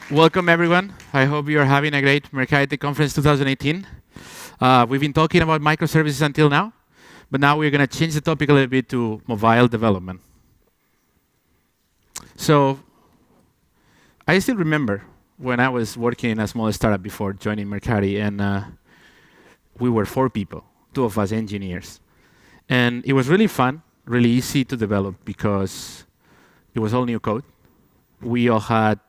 Welcome, everyone. I hope you are having a great Mercari Conference 2018. We've been talking about microservices until now, but now we're going to change the topic a little bit to mobile development. So I still remember when I was working in a small startup before joining Mercari, and we were 4 people, 2 of us engineers. And it was really fun, really easy to develop because it was all new code. We all had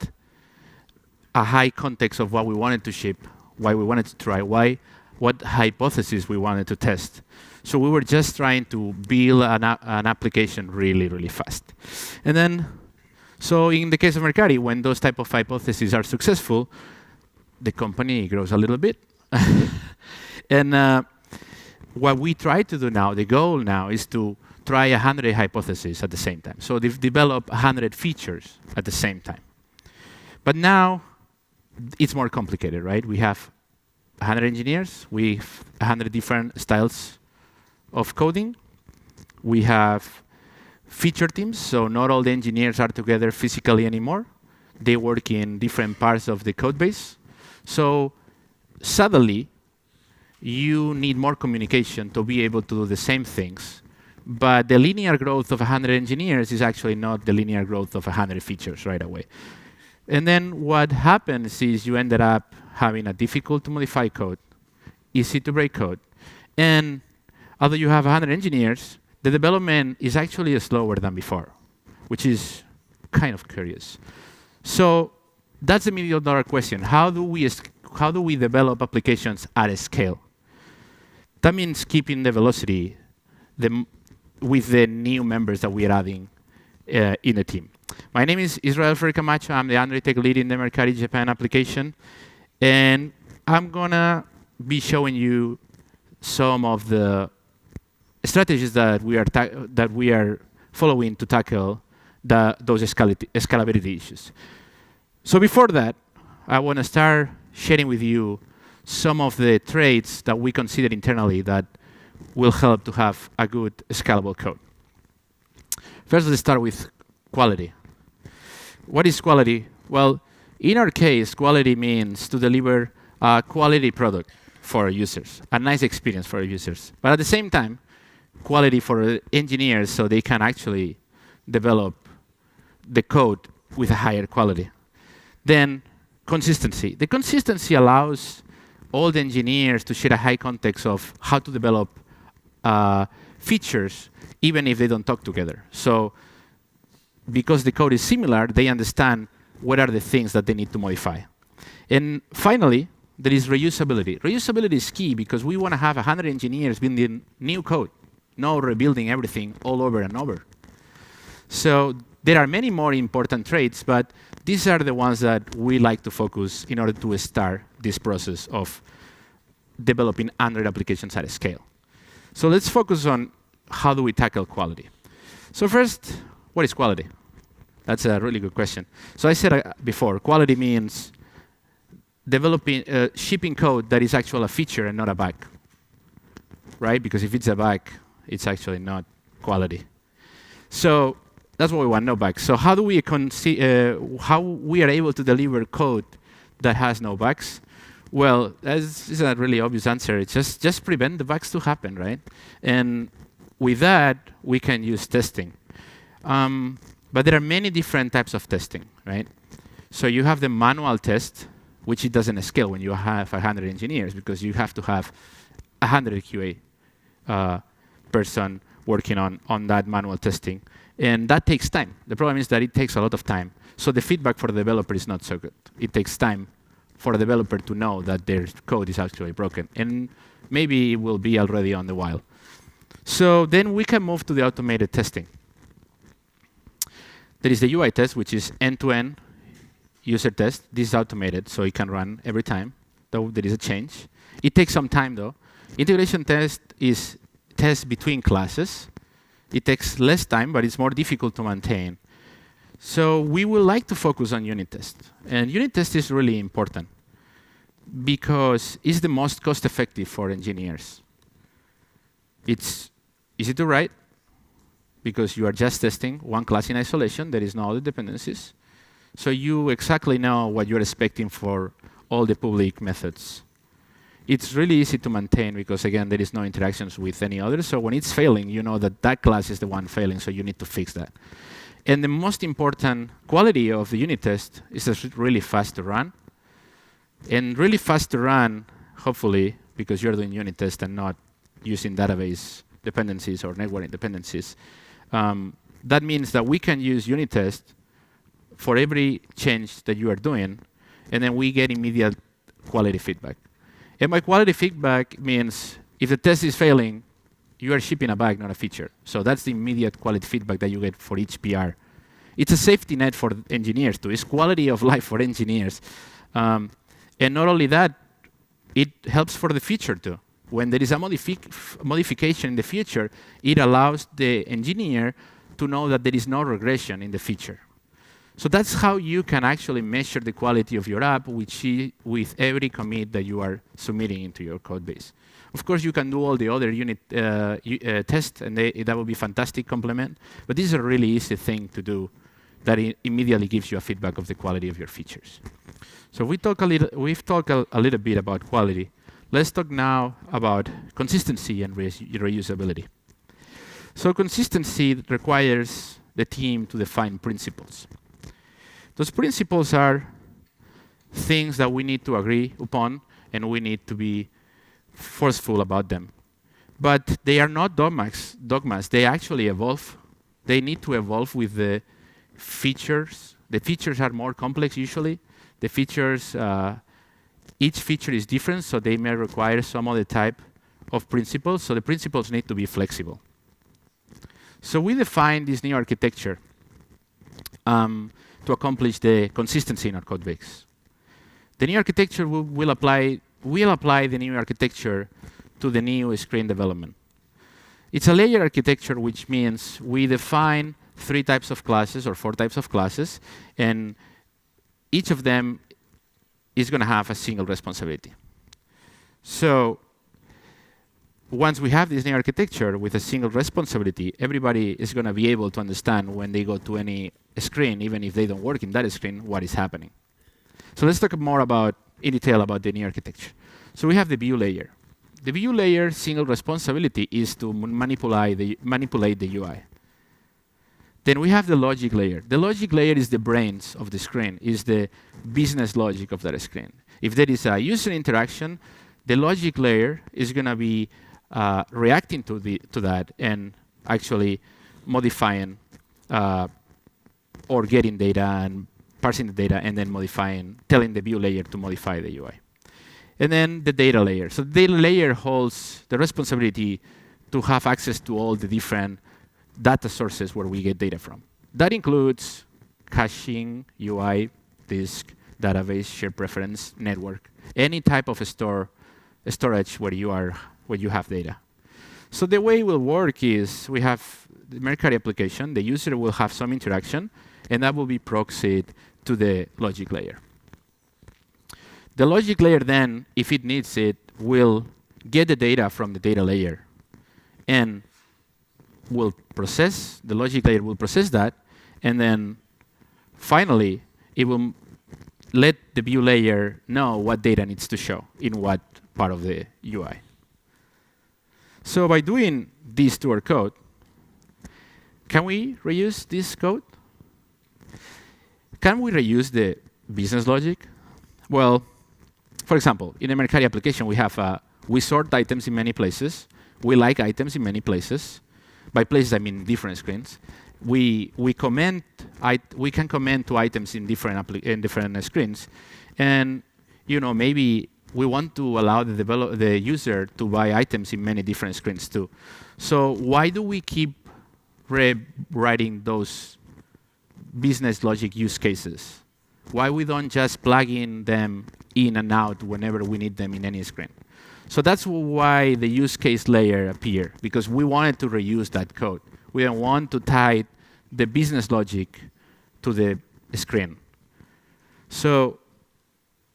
a high context of what we wanted to ship, why we wanted to try, what hypothesis we wanted to test. So we were just trying to build an application really, really fast. And then, so in the case of Mercari, when those type of hypotheses are successful, the company grows a little bit. And what we try to do now, the goal now, is to try 100 hypotheses at the same time. So develop 100 features at the same time. But now, it's more complicated, right? We have 100 engineers. We have 100 different styles of coding. We have feature teams, so not all the engineers are together physically anymore. They work in different parts of the code base. So suddenly, you need more communication to be able to do the same things. But the linear growth of 100 engineers is actually not the linear growth of 100 features right away. And then what happens is you ended up having a difficult to modify code, easy to break code. And although you have 100 engineers, the development is actually slower than before, which is kind of curious. So that's the million-dollar question. How do we develop applications at a scale? That means keeping the velocity with the new members that we are adding in the team. My name is Ferrer Camacho. I'm the Android tech lead in the Mercari Japan application. And I'm going to be showing you some of the strategies that we are following to tackle those scalability issues. So before that, I want to start sharing with you some of the traits that we consider internally that will help to have a good scalable code. First, let's start with quality. What is quality? Well, in our case, quality means to deliver a quality product for our users, a nice experience for our users. But at the same time, quality for engineers so they can actually develop the code with a higher quality. Then consistency. The consistency allows all the engineers to share a high context of how to develop features, even if they don't talk together. So because the code is similar, they understand what are the things that they need to modify. And finally, there is reusability. Reusability is key because we want to have 100 engineers building new code, not rebuilding everything all over and over. So there are many more important traits, but these are the ones that we like to focus in order to start this process of developing Android applications at a scale. So let's focus on how do we tackle quality. So first, what is quality? That's a really good question. So I said before, quality means shipping code that is actually a feature and not a bug, right? Because if it's a bug, it's actually not quality. So that's what we want, no bugs. So how do we how we are able to deliver code that has no bugs? Well, this is a really obvious answer. It's just prevent the bugs to happen, right? And with that, we can use testing. But there are many different types of testing, right? So you have the manual test, which it doesn't scale when you have 100 engineers because you have to have 100 QA person working on that manual testing. And that takes time. The problem is that it takes a lot of time. So the feedback for the developer is not so good. It takes time for a developer to know that their code is actually broken. And maybe it will be already on the while. So then we can move to the automated testing. There is the UI test, which is end-to-end user test. This is automated, so it can run every time, though there is a change. It takes some time, though. Integration test is test between classes. It takes less time, but it's more difficult to maintain. So we would like to focus on unit test. And unit test is really important because it's the most cost-effective for engineers. It's easy to write, because you are just testing one class in isolation. There is no other dependencies. So you exactly know what you're expecting for all the public methods. It's really easy to maintain because, again, there is no interactions with any other. So when it's failing, you know that that class is the one failing, so you need to fix that. And the most important quality of the unit test is that it's really fast to run. And really fast to run, hopefully, because you're doing unit test and not using database dependencies or network dependencies. That means that we can use unit test for every change that you are doing, and then we get immediate quality feedback. And by quality feedback means if the test is failing, you are shipping a bug, not a feature. So that's the immediate quality feedback that you get for each PR. It's a safety net for engineers too. It's quality of life for engineers. And not only that, it helps for the future too. When there is a modification in the future, it allows the engineer to know that there is no regression in the future. So that's how you can actually measure the quality of your app with every commit that you are submitting into your code base. Of course, you can do all the other unit tests, and that will be a fantastic complement. But this is a really easy thing to do that immediately gives you a feedback of the quality of your features. So we've talked a little bit about quality. Let's talk now about consistency and reusability. So consistency requires the team to define principles. Those principles are things that we need to agree upon, and we need to be forceful about them. But they are not dogmas. They actually evolve. They need to evolve with the features. The features are more complex usually. The features, each feature is different, so they may require some other type of principles. So the principles need to be flexible. So we define this new architecture to accomplish the consistency in our code base. The new architecture will apply the new architecture to the new screen development. It's a layer architecture, which means we define 3 types of classes or 4 types of classes, and each of them is going to have a single responsibility. So once we have this new architecture with a single responsibility, everybody is going to be able to understand when they go to any screen, even if they don't work in that screen, what is happening. So let's talk more in detail about the new architecture. So we have the view layer. The view layer single responsibility is to manipulate the UI. Then we have the logic layer. The logic layer is the brains of the screen, is the business logic of that screen. If there is a user interaction, the logic layer is going to be reacting to that and actually modifying or getting data and parsing the data and then telling the view layer to modify the UI. And then the data layer. So the data layer holds the responsibility to have access to all the different data sources where we get data from. That includes caching, UI, disk, database, shared preference, network, any type of storage where you have data. So the way it will work is we have the Mercari application. The user will have some interaction, and that will be proxied to the logic layer. The logic layer then, if it needs it, will get the data from the data layer and will process, the logic layer will process that, and then finally, it will let the view layer know what data needs to show in what part of the UI. So by doing this to our code, can we reuse this code? Can we reuse the business logic? Well, for example, in the Mercari application, we sort items in many places. We like items in many places. By places, I mean different screens. We can comment to items in different screens, and maybe we want to allow the user to buy items in many different screens too. So why do we keep rewriting those business logic use cases? Why we don't just plug in them in and out whenever we need them in any screen? So that's why the use case layer appeared, because we wanted to reuse that code. We don't want to tie the business logic to the screen. So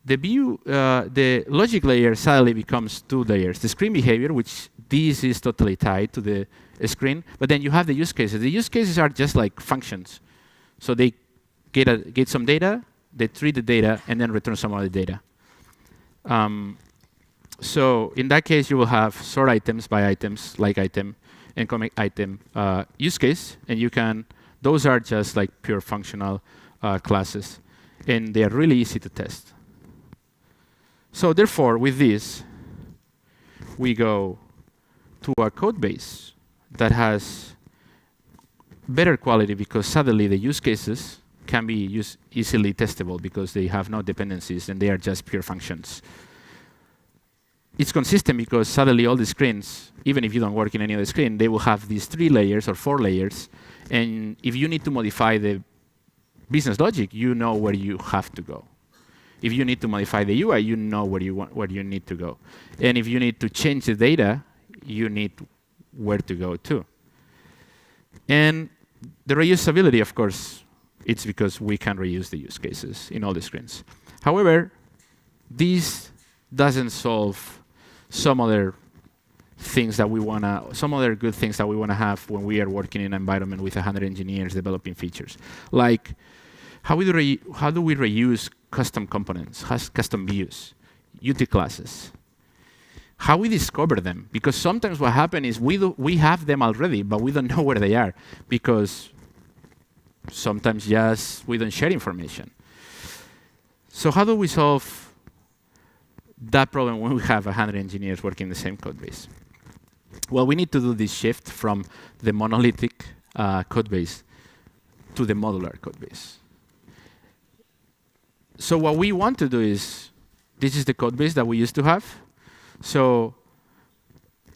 the logic layer suddenly becomes 2 layers. The screen behavior, which this is totally tied to the screen, but then you have the use cases. The use cases are just like functions. So they get some data, they treat the data, and then return some other data. So in that case, you will have sort items by items, like item, and comic item use case, and you can. Those are just like pure functional classes, and they are really easy to test. So therefore, with this, we go to a code base that has better quality because suddenly the use cases can be easily testable because they have no dependencies and they are just pure functions. It's consistent because suddenly all the screens, even if you don't work in any other screen, they will have these 3 layers or 4 layers. And if you need to modify the business logic, you know where you have to go. If you need to modify the UI, you know where you need to go. And if you need to change the data, you need where to go too. And the reusability, of course, it's because we can reuse the use cases in all the screens. However, this doesn't solve some other things that we wanna, some other good things that we wanna have when we are working in an environment with 100 engineers developing features. Like, how do we reuse custom components, custom views, UT classes? How we discover them? Because sometimes what happens is we have them already, but we don't know where they are because sometimes just we don't share information. So how do we solve that problem when we have 100 engineers working in the same code base? Well, we need to do this shift from the monolithic code base to the modular code base. So what we want to do is, this is the code base that we used to have. So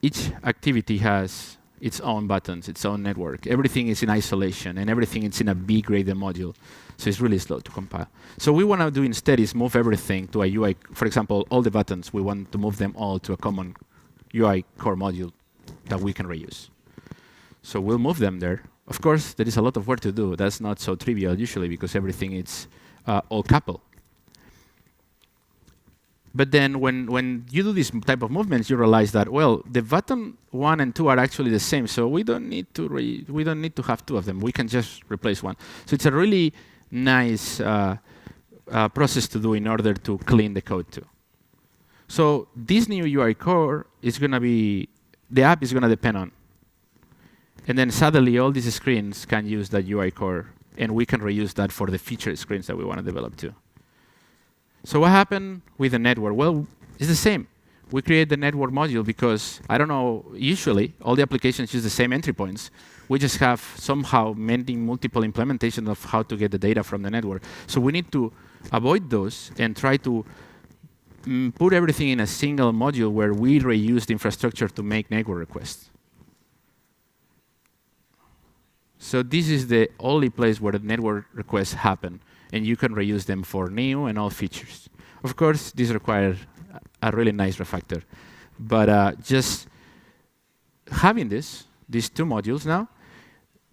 each activity has its own buttons, its own network. Everything is in isolation, and everything is in a B-graded module. So it's really slow to compile. So what we want to do instead is move everything to a UI. For example, all the buttons, we want to move them all to a common UI core module that we can reuse. So we'll move them there. Of course, there is a lot of work to do. That's not so trivial usually because everything is all coupled. But then when you do this type of movements, you realize that, well, the button 1 and 2 are actually the same, so we don't need to have 2 of them. We can just replace one. So it's a really nice process to do in order to clean the code too. So this new UI core is going to be, the app is going to depend on. And then suddenly all these screens can use that UI core, and we can reuse that for the feature screens that we want to develop too. So what happened with the network? Well, it's the same. We create the network module because, I don't know, usually all the applications use the same entry points. We just have somehow many multiple implementations of how to get the data from the network. So we need to avoid those and try to put everything in a single module where we reuse the infrastructure to make network requests. So this is the only place where the network requests happen, and you can reuse them for new and all features. Of course, this requires a really nice refactor. But just having these 2 modules now,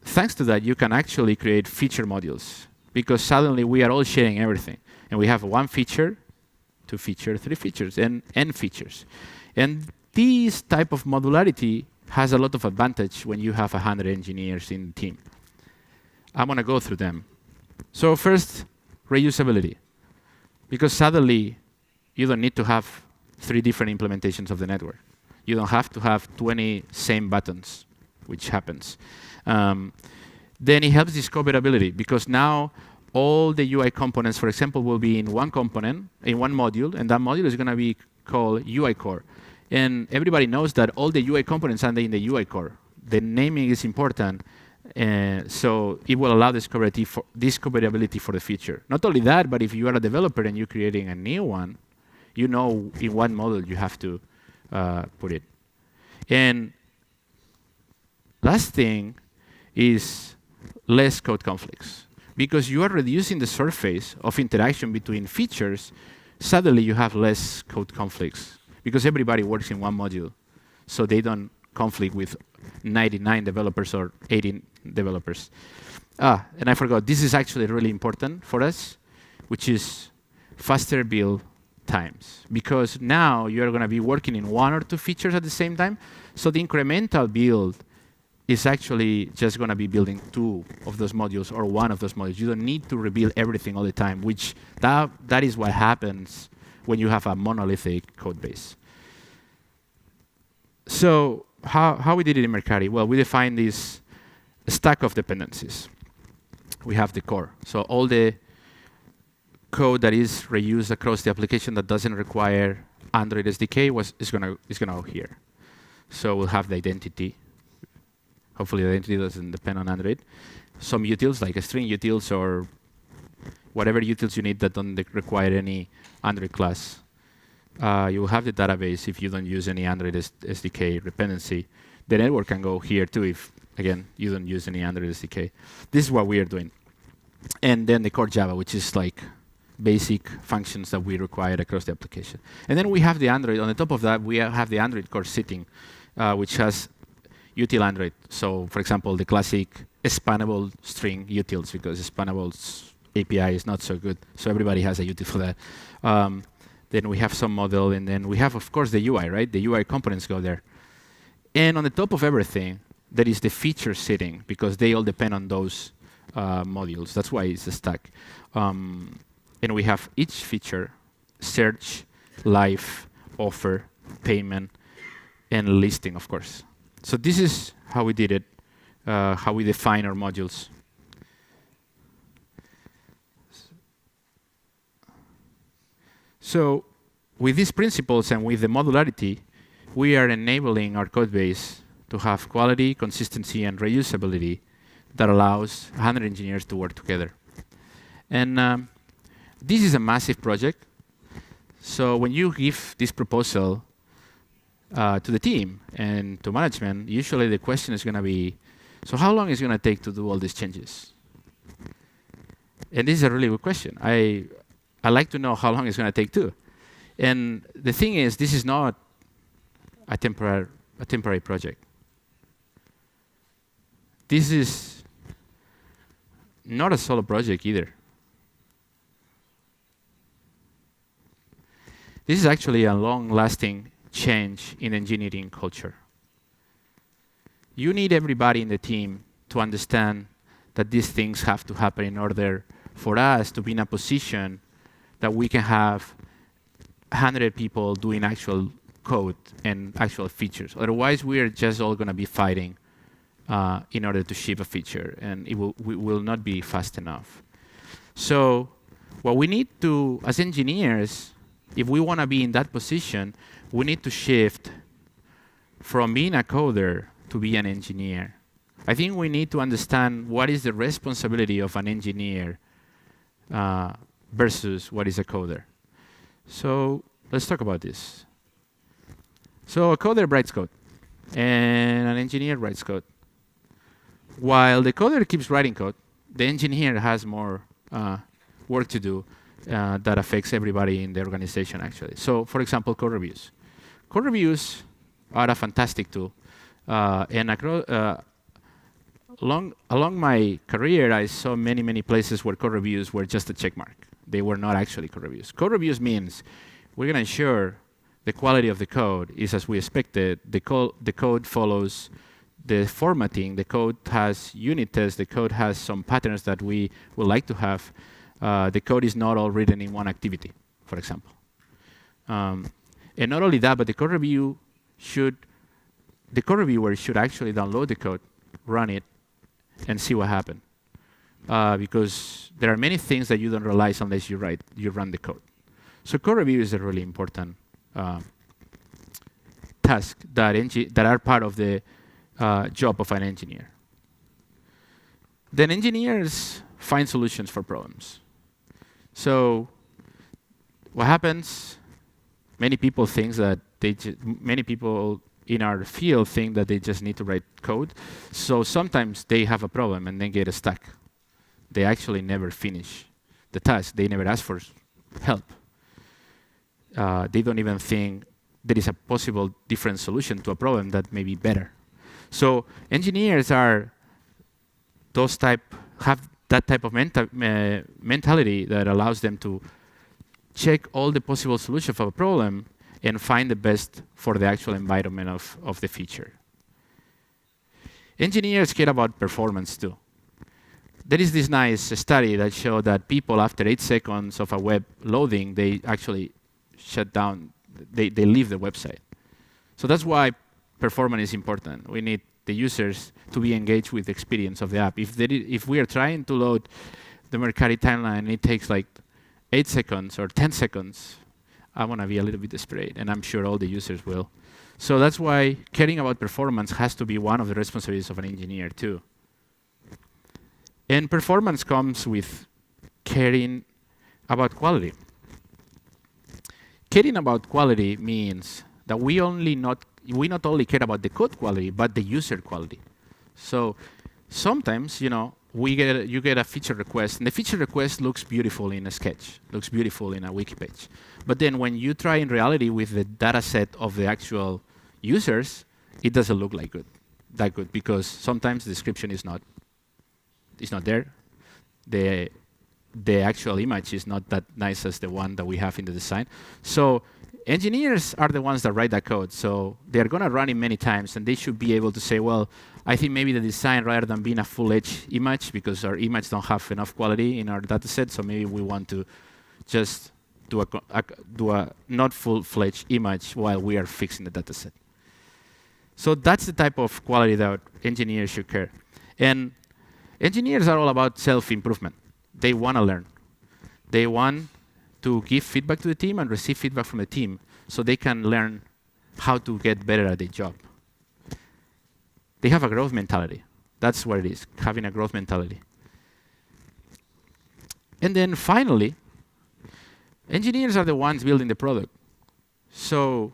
thanks to that, you can actually create feature modules because suddenly we are all sharing everything. And we have 1 feature, 2 features, 3 features, and n features. And this type of modularity has a lot of advantage when you have 100 engineers in the team. I'm going to go through them. So first, reusability. Because suddenly, you don't need to have 3 different implementations of the network. You don't have to have 20 same buttons, which happens. Then it helps discoverability, because now all the UI components, for example, will be in one component, in one module, and that module is going to be called UI core. And everybody knows that all the UI components are in the UI core. The naming is important. So it will allow discoverability for the future. Not only that, but if you are a developer and you're creating a new one, you know in what model you have to put it. And last thing is less code conflicts. Because you are reducing the surface of interaction between features, suddenly you have less code conflicts. Because everybody works in one module, so they don't conflict with 99 developers or 18 developers. And I forgot, this is actually really important for us, which is faster build times. Because now you're going to be working in 1 or 2 features at the same time, so the incremental build is actually just going to be building 2 of those modules or 1 of those modules. You don't need to rebuild everything all the time, which that is what happens when you have a monolithic code base. So how we did it in Mercari? Well, we defined this stack of dependencies. We have the core. So all the code that is reused across the application that doesn't require Android SDK is gonna go here. So we'll have the identity. Hopefully the identity doesn't depend on Android. Some utils, like string utils or whatever utils you need that don't require any Android class. You will have the database if you don't use any Android SDK dependency. The network can go here too if, again, you don't use any Android SDK. This is what we are doing. And then the core Java, which is like basic functions that we require across the application. And then we have the Android. On the top of that, we have the Android core sitting, which has util Android. So, for example, the classic spannable string utils, because spannable's API is not so good. So everybody has a util for that. Then we have some model, and then we have, of course, the UI, right? The UI components go there. And on the top of everything, there is the feature sitting, because they all depend on those modules. That's why it's a stack. And we have each feature: search, live, offer, payment, and listing, of course. So this is how we did it, how we define our modules. So with these principles and with the modularity, we are enabling our code base to have quality, consistency, and reusability that allows 100 engineers to work together. And this is a massive project. So when you give this proposal to the team and to management, usually the question is going to be, so how long is it going to take to do all these changes? And this is a really good question. I like to know how long it's going to take too. And the thing is, this is not a temporary project. This is not a solo project either. This is actually a long-lasting change in engineering culture. You need everybody in the team to understand that these things have to happen in order for us to be in a position that we can have 100 people doing actual code and actual features. Otherwise, we are just all going to be fighting in order to ship a feature, and we will not be fast enough. So what we need to, as engineers, if we want to be in that position, we need to shift from being a coder to be an engineer. I think we need to understand what is the responsibility of an engineer versus what is a coder. So let's talk about this. So a coder writes code, and an engineer writes code. While the coder keeps writing code, the engineer has more work to do that affects everybody in the organization, actually. So, for example, code reviews. Code reviews are a fantastic tool. And along my career, I saw many places where code reviews were just a check mark. They were not actually code reviews. Code reviews means we're going to ensure the quality of the code is as we expected. The code follows the formatting. The code has unit tests. The code has some patterns that we would like to have. The code is not all written in one activity, for example. And not only that, but the code reviewer should actually download the code, run it, and see what happened. Because there are many things that you don't realize unless you run the code. So code review is a really important task that are part of the job of an engineer. Then engineers find solutions for problems. So what happens? Many people think that many people in our field think that they just need to write code. So sometimes they have a problem and then get stuck. They actually never finish the task. They never ask for help. They don't even think there is a possible different solution to a problem that may be better. So engineers have that type of mentality that allows them to check all the possible solutions for a problem and find the best for the actual environment of the feature. Engineers care about performance too. There is this nice study that showed that people, after 8 seconds of a web loading, they actually shut down, they leave the website. So that's why performance is important. We need the users to be engaged with the experience of the app. If we are trying to load the Mercari timeline and it takes like 8 seconds or 10 seconds, I want to be a little bit desperate, and I'm sure all the users will. So that's why caring about performance has to be one of the responsibilities of an engineer too. And performance comes with caring about quality. Caring about quality means that we not only care about the code quality, but the user quality. So sometimes, you get a feature request, and the feature request looks beautiful in a sketch, looks beautiful in a wiki page. But then when you try in reality with the data set of the actual users, it doesn't look that good, because sometimes the description is not there. The actual image is not that nice as the one that we have in the design. So engineers are the ones that write that code. So they're going to run it many times, and they should be able to say, well, I think maybe the design, rather than being a full-edged image, because our image don't have enough quality in our data set, so maybe we want to just do a not full-fledged image while we are fixing the data set. So that's the type of quality that engineers should care. And engineers are all about self-improvement. They want to learn. They want to give feedback to the team and receive feedback from the team so they can learn how to get better at their job. They have a growth mentality. That's what it is, having a growth mentality. And then finally, engineers are the ones building the product. So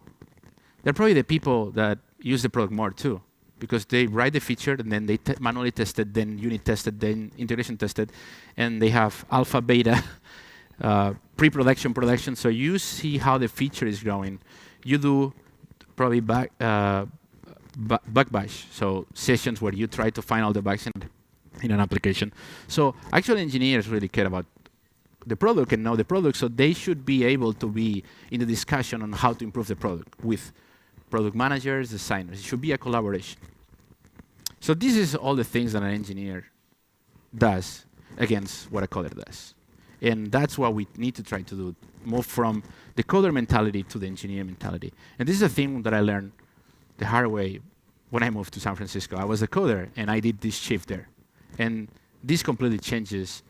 they're probably the people that use the product more too, because they write the feature and then they manually test it, then unit test it, then integration test it, and they have alpha, beta, pre-production, production. So you see how the feature is growing. You do probably bug bash, so sessions where you try to find all the bugs in an application. So actually engineers really care about the product and know the product, so they should be able to be in the discussion on how to improve the product with product managers, designers. It should be a collaboration. So this is all the things that an engineer does against what a coder does. And that's what we need to try to do, move from the coder mentality to the engineer mentality. And this is a thing that I learned the hard way when I moved to San Francisco. I was a coder, and I did this shift there. And this completely changes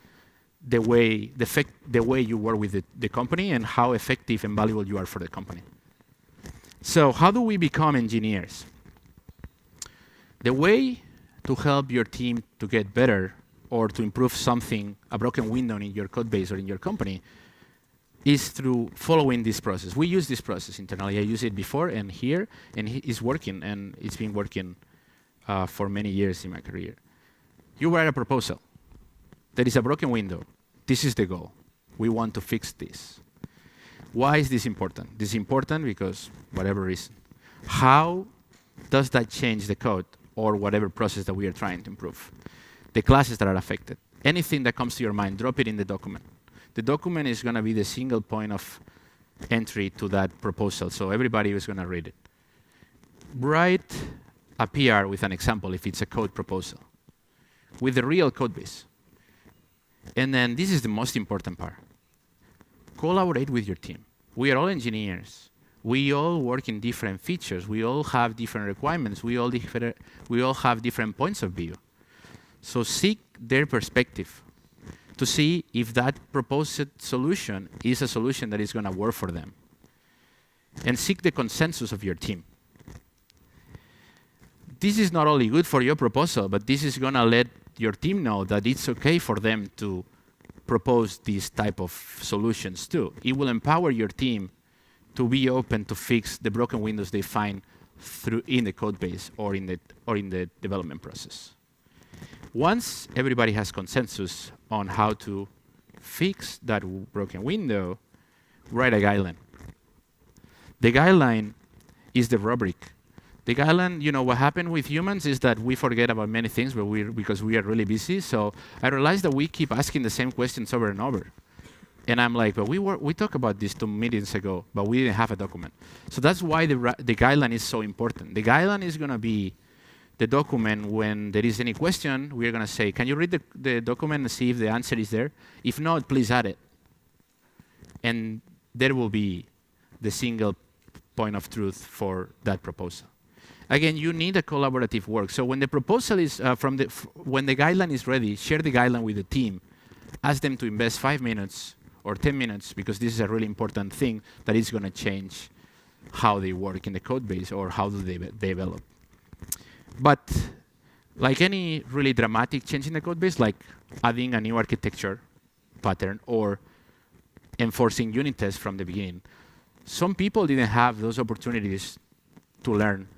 the way you work with the company and how effective and valuable you are for the company. So how do we become engineers? The way to help your team to get better or to improve something, a broken window in your code base or in your company, is through following this process. We use this process internally. I used it before and here, and it's working, and it's been working for many years in my career. You write a proposal. There is a broken window. This is the goal. We want to fix this. Why is this important? This is important because whatever reason. How does that change the code or whatever process that we are trying to improve? The classes that are affected. Anything that comes to your mind, drop it in the document. The document is going to be the single point of entry to that proposal, so everybody is going to read it. Write a PR with an example if it's a code proposal, with the real code base. And then this is the most important part. Collaborate with your team. We are all engineers. We all work in different features. We all have different requirements. We all have different points of view. So seek their perspective to see if that proposed solution is a solution that is going to work for them. And seek the consensus of your team. This is not only good for your proposal, but this is going to let your team know that it's okay for them to propose these type of solutions too. It will empower your team to be open to fix the broken windows they find in the code base or in the development process. Once everybody has consensus on how to fix that broken window, write a guideline. The guideline is the rubric. The guideline, what happened with humans is that we forget about many things because we are really busy. So I realized that we keep asking the same questions over and over. And I'm like, but we talked about this 2 meetings ago, but we didn't have a document. So that's why the guideline is so important. The guideline is going to be the document when there is any question, we're going to say, can you read the document and see if the answer is there? If not, please add it. And there will be the single point of truth for that proposal. Again, you need a collaborative work. So when the proposal is when the guideline is ready, share the guideline with the team. Ask them to invest 5 minutes or 10 minutes, because this is a really important thing that is going to change how they work in the code base or how do they develop. But like any really dramatic change in the code base, like adding a new architecture pattern or enforcing unit tests from the beginning, some people didn't have those opportunities to learn.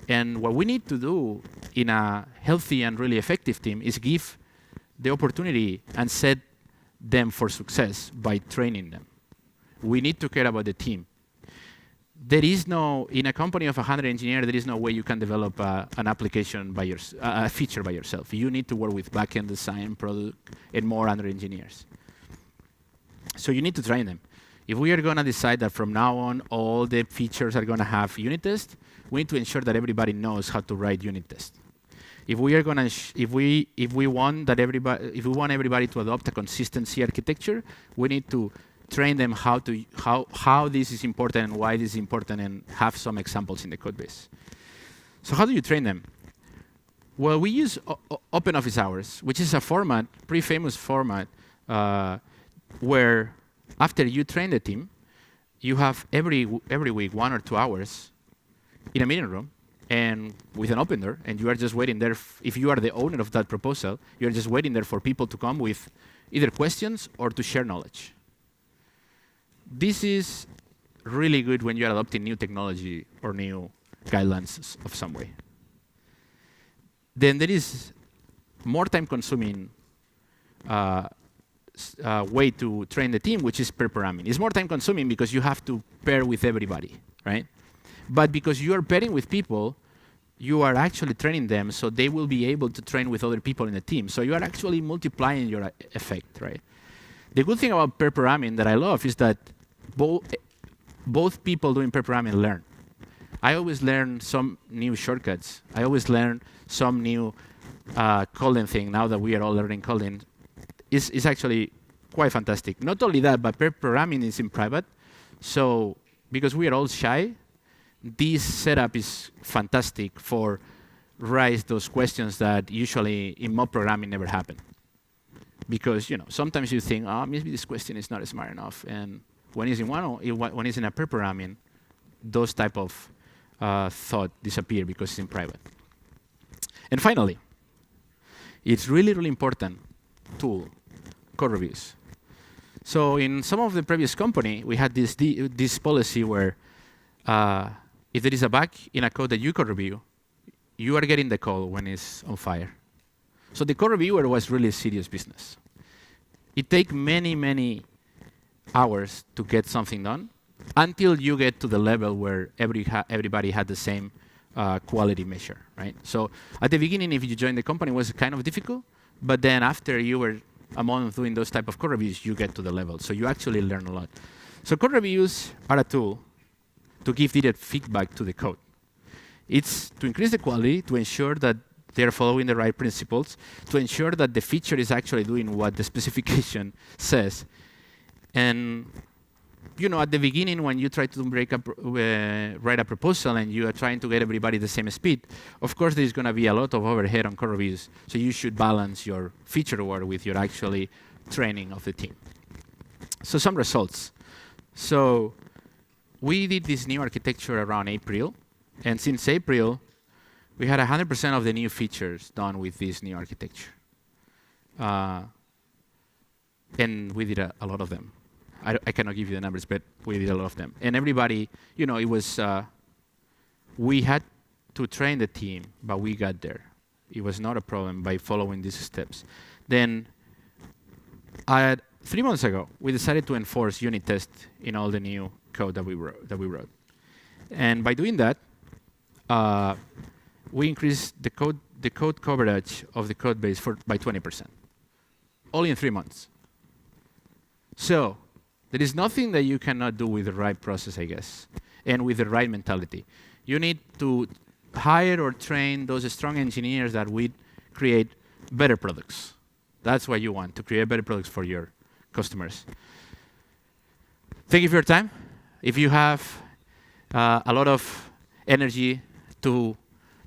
And what we need to do in a healthy and really effective team is give the opportunity and set them for success by training them. We need to care about the team. There is no, in a company of 100 engineers, there is no way you can develop an application by a feature by yourself. You need to work with backend design, product, and more other engineers. So you need to train them. If we are going to decide that from now on all the features are going to have unit tests, we need to ensure that everybody knows how to write unit tests. If we are going to, if we want everybody to adopt a consistency architecture, we need to train them how this is important and why this is important, and have some examples in the code base. So how do you train them? Well, we use Open Office Hours, which is a format, pretty famous format, where after you train the team, you have every week 1 or 2 hours in a meeting room and with an open door, and you are just waiting there. If you are the owner of that proposal, you're just waiting there for people to come with either questions or to share knowledge. This is really good when you're adopting new technology or new guidelines of some way. Then there is more time-consuming way to train the team, which is pair programming. It's more time-consuming because you have to pair with everybody, right? But because you are pairing with people, you are actually training them, so they will be able to train with other people in the team. So you are actually multiplying your effect, right? The good thing about pair programming that I love is that both people doing pair programming learn. I always learn some new shortcuts. I always learn some new coding thing. Now that we are all learning coding, is actually quite fantastic. Not only that, but pair programming is in private. So because we are all shy, this setup is fantastic for raise those questions that usually in mob programming never happen. Because sometimes you think, maybe this question is not smart enough, and when it's in a pair programming, those type of thought disappear because it's in private. And finally, it's really, really important tool, code reviews. So in some of the previous company, we had this policy where if there is a bug in a code that you code review, you are getting the code when it's on fire. So the code reviewer was really serious business. It takes many, many hours to get something done until you get to the level where everybody had the same quality measure, right? So at the beginning, if you joined the company, it was kind of difficult. But then after you were a month doing those type of code reviews, you get to the level. So you actually learn a lot. So code reviews are a tool to give direct feedback to the code. It's to increase the quality, to ensure that they're following the right principles, to ensure that the feature is actually doing what the specification says. And at the beginning, when you try to write a proposal and you are trying to get everybody the same speed, of course there's going to be a lot of overhead on code reviews. So you should balance your feature work with your actually training of the team. So some results. So we did this new architecture around April, and since April, we had 100% of the new features done with this new architecture. And we did a lot of them. I cannot give you the numbers, but we did a lot of them. And everybody, it was, we had to train the team, but we got there. It was not a problem by following these steps. Then, 3 months ago, we decided to enforce unit tests in all the new code that we wrote. And by doing that, we increased the code coverage of the code base by 20%, only in 3 months. So there is nothing that you cannot do with the right process, I guess, and with the right mentality. You need to hire or train those strong engineers that would create better products. That's what you want, to create better products for your customers. Thank you for your time. If you have a lot of energy to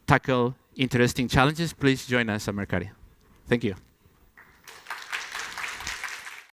tackle interesting challenges, please join us at Mercari. Thank you.